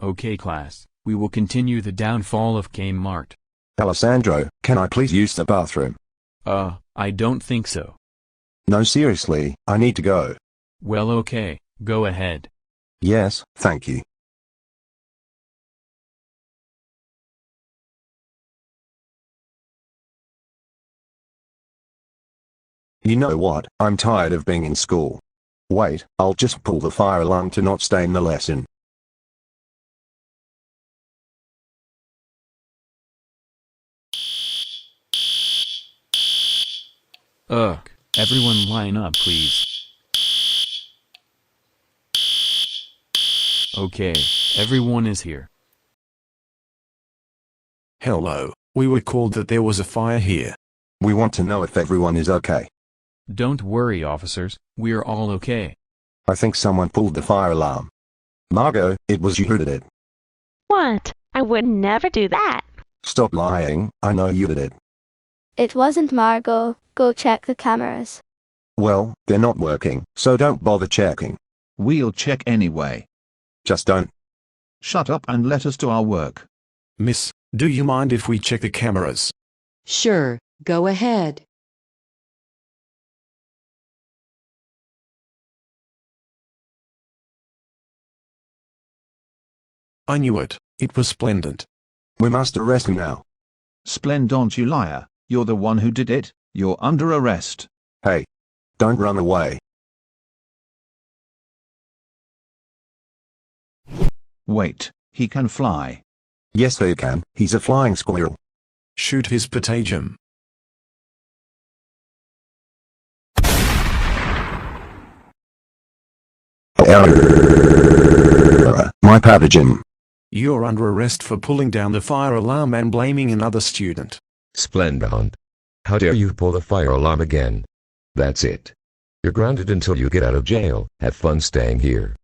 Okay class, we will continue the downfall of Kmart. Alessandro, can I please use the bathroom? I don't think so. No, seriously, I need to go. Well, okay, go ahead. Yes, thank you. You know what, I'm tired of being in school. Wait, I'll just pull the fire alarm to not stay in the lesson. Ugh, everyone line up please. Okay, everyone is here. Hello, we were called that there was a fire here. We want to know if everyone is okay. Don't worry officers, we're all okay. I think someone pulled the fire alarm. Margo, it was you who did it. What? I would never do that. Stop lying, I know you did it. It wasn't Margo. Go check the cameras. Well, they're not working, so don't bother checking. We'll check anyway. Just don't. Shut up and let us do our work. Miss, do you mind if we check the cameras? Sure, go ahead. I knew it. It was Splendont. We must arrest him now. Splendont, you liar. You're the one who did it. You're under arrest. Hey. Don't run away. Wait, he can fly. Yes he can, he's a flying squirrel. Shoot his potassium. My pathogen. You're under arrest for pulling down the fire alarm and blaming another student. Splendont. How dare you pull the fire alarm again? That's it. You're grounded until you get out of jail. Have fun staying here.